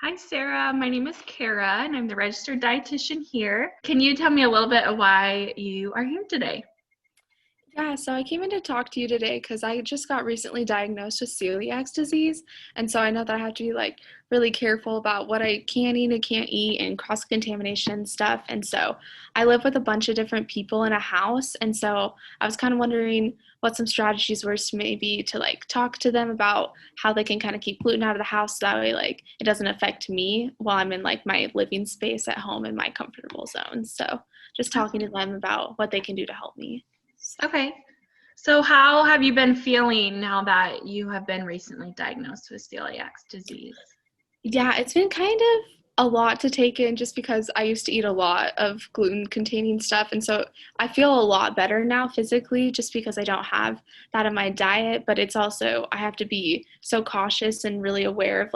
Hi, Sarah. My name is Kara, and I'm the registered dietitian here. Can you tell me a little bit of why you are here today? Yeah, so I came in to talk to you today because I just got recently diagnosed with celiac disease. And so I know that I have to be really careful about what I can eat and can't eat and cross contamination stuff. And so I live with a bunch of different people in a house. And so I was kind of wondering what some strategies were to maybe to talk to them about how they can kind of keep gluten out of the house so that way it doesn't affect me while I'm in my living space at home in my comfortable zone. So just talking to them about what they can do to help me. So. Okay. So, how have you been feeling now that you have been recently diagnosed with celiac disease? Yeah, it's been kind of a lot to take in just because I used to eat a lot of gluten containing stuff. And so I feel a lot better now physically just because I don't have that in my diet. But it's also, I have to be so cautious and really aware of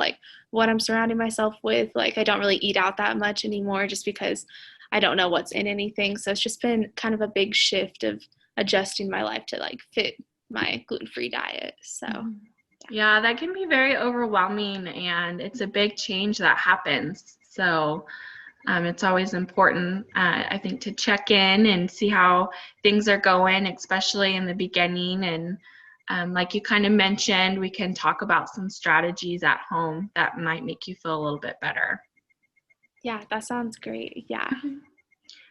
what I'm surrounding myself with. Like, I don't really eat out that much anymore just because I don't know what's in anything. So it's just been kind of a big shift of adjusting my life to fit my gluten-free diet. So, Mhm. Yeah, that can be very overwhelming, and it's a big change that happens. So, it's always important, I think, to check in and see how things are going, especially in the beginning. And like you kind of mentioned, we can talk about some strategies at home that might make you feel a little bit better. yeah, that sounds great. Yeah.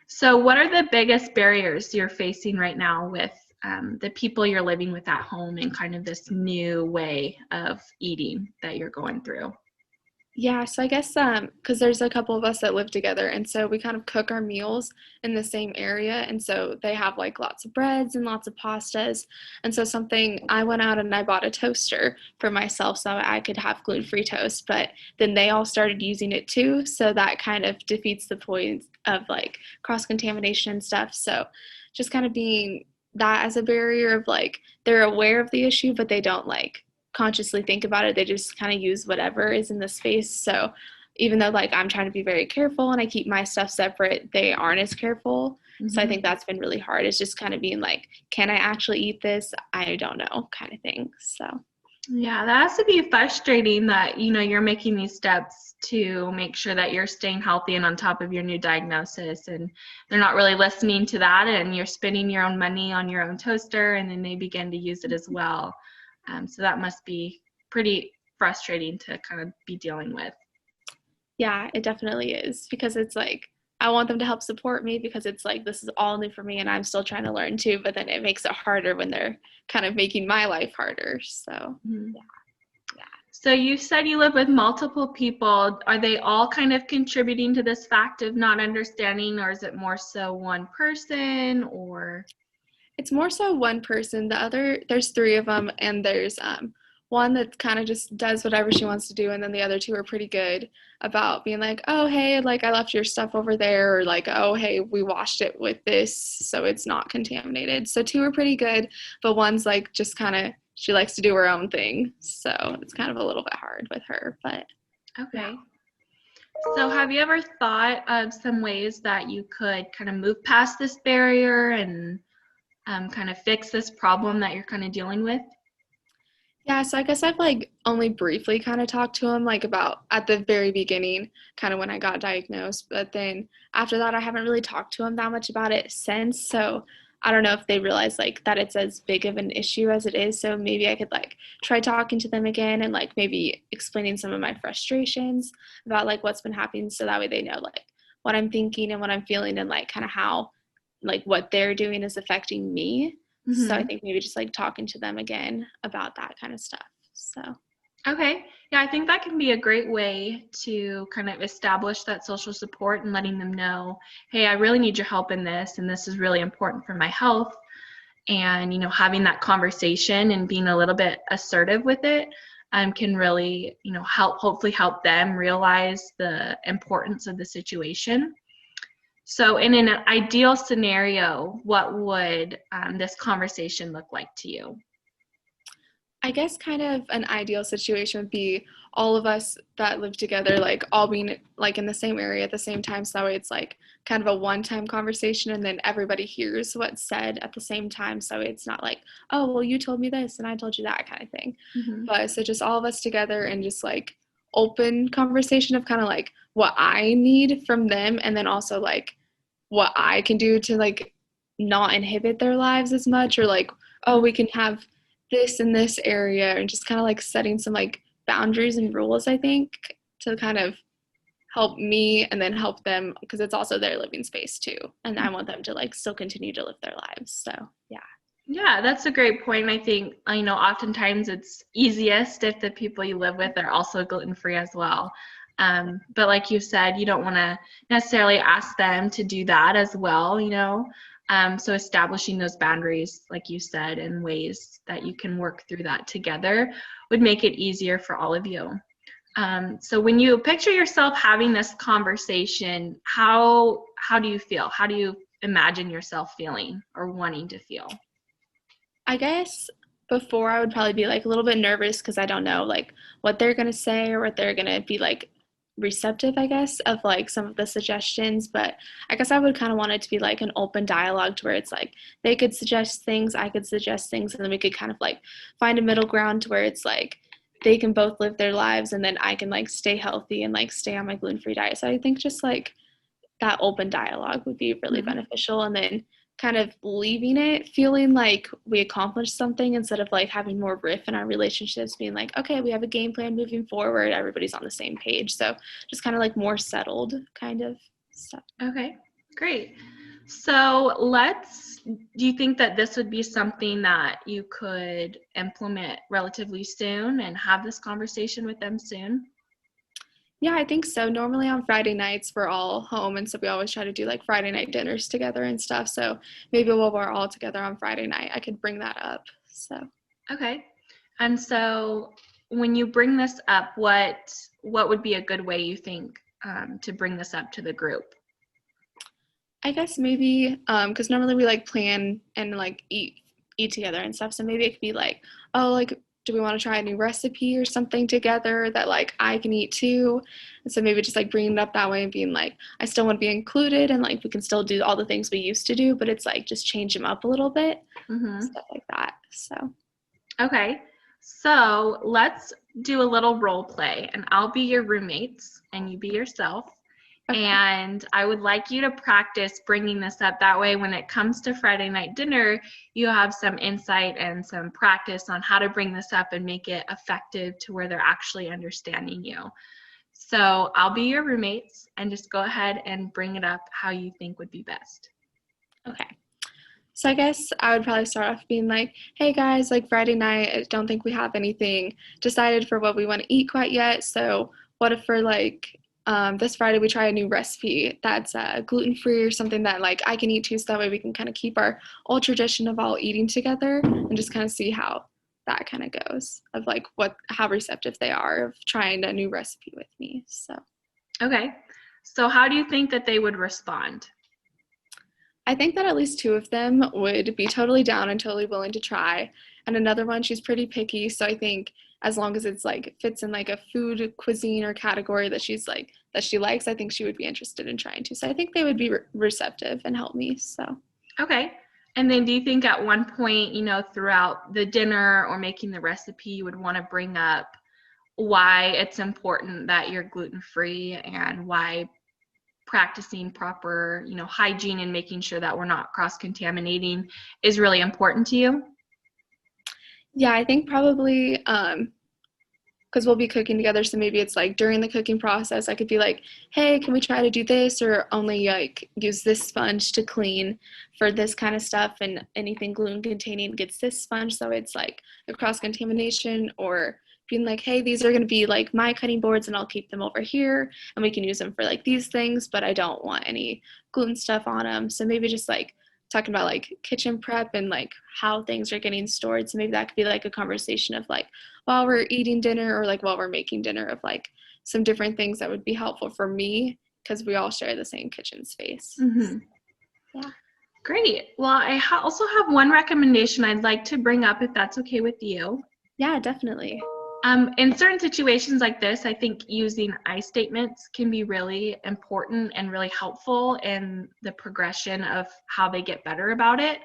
So, what are the biggest barriers you're facing right now with the people you're living with at home and kind of this new way of eating that you're going through? Yeah, so I guess because there's a couple of us that live together, and so we kind of cook our meals in the same area, and so they have lots of breads and lots of pastas, and so something I went out and I bought a toaster for myself so I could have gluten-free toast, but then they all started using it too, so that kind of defeats the point of cross-contamination and stuff. So just kind of being that as a barrier of they're aware of the issue, but they don't consciously think about it. They just kind of use whatever is in the space. So even though I'm trying to be very careful and I keep my stuff separate, they aren't as careful. So I Mm-hmm. think that's been really hard. It's just kind of being can I actually eat this? I don't know, kind of thing. So Yeah, that has to be frustrating that, you're making these steps to make sure that you're staying healthy and on top of your new diagnosis, and they're not really listening to that, and you're spending your own money on your own toaster, and then they begin to use it as well. So that must be pretty frustrating to kind of be dealing with. yeah, it definitely is because it's I want them to help support me because it's this is all new for me and I'm still trying to learn too, but then it makes it harder when they're kind of making my life harder. So Mhm. yeah. Yeah. So you said you live with multiple people. Are they all kind of contributing to this fact of not understanding, or is it more so one person, or? It's more so one person. The other, there's three of them, and there's one that kind of just does whatever she wants to do, and then the other two are pretty good about being oh hey, I left your stuff over there, or oh hey, we washed it with this, so it's not contaminated. So two are pretty good, but one's just kind of she likes to do her own thing, so it's kind of a little bit hard with her, but yeah. Okay. So have you ever thought of some ways that you could kind of move past this barrier and kind of fix this problem that you're kind of dealing with? Yeah, so I guess I've only briefly kind of talked to him about at the very beginning, kind of when I got diagnosed, but then after that I haven't really talked to him that much about it since. So I don't know if they realize that it's as big of an issue as it is. So maybe I could try talking to them again and maybe explaining some of my frustrations about what's been happening so that way they know what I'm thinking and what I'm feeling and kind of how what they're doing is affecting me. So I Mm-hmm. think maybe just talking to them again about that kind of stuff. So Okay. Yeah, I think that can be a great way to kind of establish that social support and letting them know, hey, I really need your help in this, and this is really important for my health. And, having that conversation and being a little bit assertive with it can really, hopefully help them realize the importance of the situation. So, in an ideal scenario, what would this conversation look like to you? I guess kind of an ideal situation would be all of us that live together, all being in the same area at the same time. So that way it's kind of a one-time conversation and then everybody hears what's said at the same time. So it's not oh, well, you told me this and I told you that kind of thing. Mm-hmm. But so just all of us together and just open conversation of kind of like what I need from them, and then also like what I can do to like not inhibit their lives as much, or like, oh, we can have this in this area, and just kind of like setting some like boundaries and rules, I think, to kind of help me and then help them, because it's also their living space too, and I want them to like still continue to live their lives. So yeah. Yeah, that's a great point. I think, oftentimes it's easiest if the people you live with are also gluten-free as well. But like you said, you don't want to necessarily ask them to do that as well, So establishing those boundaries, like you said, in ways that you can work through that together would make it easier for all of you. So when you picture yourself having this conversation, how do you feel? How do you imagine yourself feeling or wanting to feel? I guess before I would probably be like a little bit nervous because I don't know like what they're gonna say or what they're gonna be like receptive, I guess, of like some of the suggestions. But I guess I would kind of want it to be like an open dialogue to where it's like they could suggest things, I could suggest things, and then we could kind of like find a middle ground to where it's like they can both live their lives and then I can like stay healthy and like stay on my gluten-free diet. So I think just like that open dialogue would be really beneficial, and then kind of leaving it feeling like we accomplished something instead of like having more riff in our relationships, being like, okay, we have a game plan moving forward, everybody's on the same page. So just kind of like more settled kind of stuff. Okay, great. So do you think that this would be something that you could implement relatively soon and have this conversation with them soon? Yeah, I think so. Normally on Friday nights we're all home, and so we always try to do like Friday night dinners together and stuff. So maybe while we're all together on Friday night, I could bring that up. So Okay. And so when you bring this up, what would be a good way you think to bring this up to the group? I guess maybe because normally we like plan and like eat together and stuff. So maybe it could be like, oh, like, do we want to try a new recipe or something together that like I can eat too? And so maybe just like bringing it up that way and being like, I still want to be included, and like we can still do all the things we used to do, but it's like just change them up a little bit, stuff like that. So Okay. So let's do a little role play, and I'll be your roommates and you be yourself. okay. And I would like you to practice bringing this up. That way, when it comes to Friday night dinner, you have some insight and some practice on how to bring this up and make it effective to where they're actually understanding you. So I'll be your roommates, and just go ahead and bring it up how you think would be best. Okay. So I guess I would probably start off being like, hey guys, like Friday night, I don't think we have anything decided for what we want to eat quite yet. So what if for like this Friday we try a new recipe that's gluten-free or something that like I can eat too, so that way we can kind of keep our old tradition of all eating together and just kind of see how that kind of goes, of like how receptive they are of trying a new recipe with me. So Okay. So how do you think that they would respond? I think that at least two of them would be totally down and totally willing to try. And another one, she's pretty picky. So I think as long as it's like fits in like a food cuisine or category that she's like, that she likes, I think she would be interested in trying to. So I think they would be receptive and help me. So. Okay. And then do you think at one point, throughout the dinner or making the recipe, you would want to bring up why it's important that you're gluten-free and why practicing proper, hygiene and making sure that we're not cross-contaminating is really important to you? Yeah, I think probably because we'll be cooking together, so maybe it's like during the cooking process I could be like, hey, can we try to do this, or only like use this sponge to clean for this kind of stuff, and anything gluten containing gets this sponge, so it's like a cross contamination. Or being like, hey, these are going to be like my cutting boards and I'll keep them over here and we can use them for like these things, but I don't want any gluten stuff on them. So maybe just like talking about like kitchen prep and like how things are getting stored. So maybe that could be like a conversation of like while we're eating dinner or like while we're making dinner, of like some different things that would be helpful for me, because we all share the same kitchen space. Yeah. Great. Well, I also have one recommendation I'd like to bring up, if that's okay with you. Yeah, definitely. In certain situations like this, I think using I statements can be really important and really helpful in the progression of how they get better about it.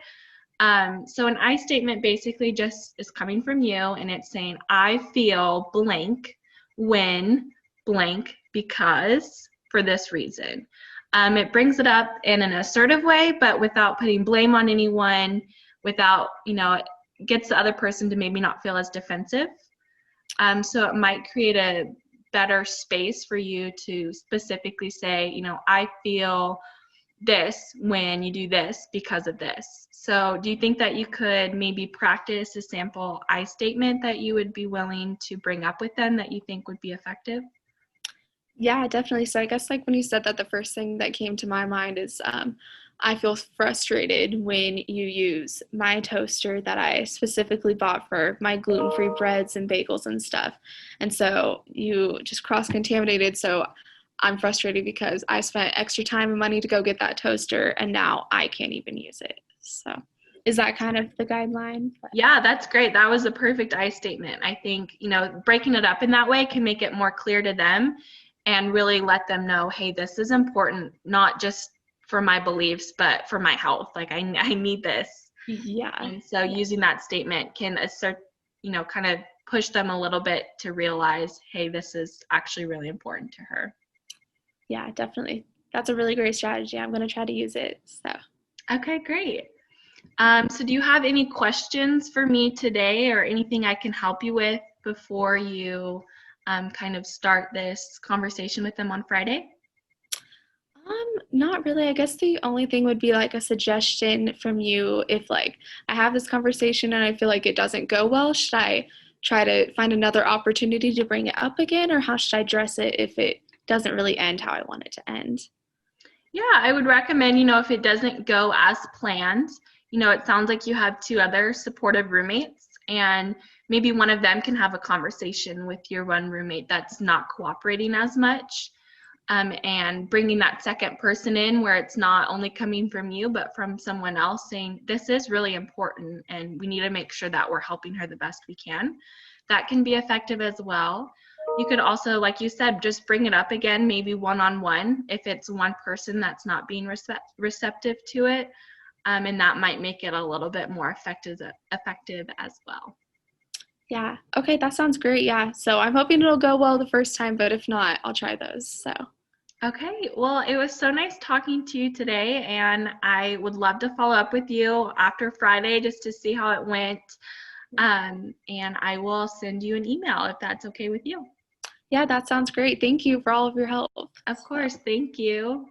So an I statement basically just is coming from you, and it's saying, I feel blank when blank because for this reason. It brings it up in an assertive way, but without putting blame on anyone, without, it gets the other person to maybe not feel as defensive. So it might create a better space for you to specifically say, I feel this when you do this because of this. So do you think that you could maybe practice a sample I statement that you would be willing to bring up with them that you think would be effective? Yeah, definitely. So I guess like when you said that, the first thing that came to my mind is I feel frustrated when you use my toaster that I specifically bought for my gluten-free breads and bagels and stuff. And so you just cross-contaminated. So I'm frustrated because I spent extra time and money to go get that toaster and now I can't even use it. So is that kind of the guideline? Yeah, that's great. That was a perfect I statement. I think, breaking it up in that way can make it more clear to them and really let them know, hey, this is important, not just for my beliefs, but for my health. Like I need this. Yeah. And so using that statement can assert, kind of push them a little bit to realize, hey, this is actually really important to her. Yeah, definitely. That's a really great strategy. I'm going to try to use it. So. Okay, great. So do you have any questions for me today or anything I can help you with before you kind of start this conversation with them on Friday? Not really. I guess the only thing would be like a suggestion from you if like I have this conversation and I feel like it doesn't go well, should I try to find another opportunity to bring it up again, or how should I address it if it doesn't really end how I want it to end? Yeah, I would recommend, if it doesn't go as planned, it sounds like you have two other supportive roommates, and maybe one of them can have a conversation with your one roommate that's not cooperating as much, and bringing that second person in where it's not only coming from you, but from someone else saying, this is really important, and we need to make sure that we're helping her the best we can. That can be effective as well. You could also, like you said, just bring it up again, maybe one-on-one, if it's one person that's not being receptive to it, and that might make it a little bit more effective as well. Yeah. Okay, that sounds great. Yeah. So I'm hoping it'll go well the first time, but if not, I'll try those. So. Okay, well, it was so nice talking to you today, and I would love to follow up with you after Friday just to see how it went. And I will send you an email if that's okay with you. Yeah, that sounds great. Thank you for all of your help. Of course, thank you.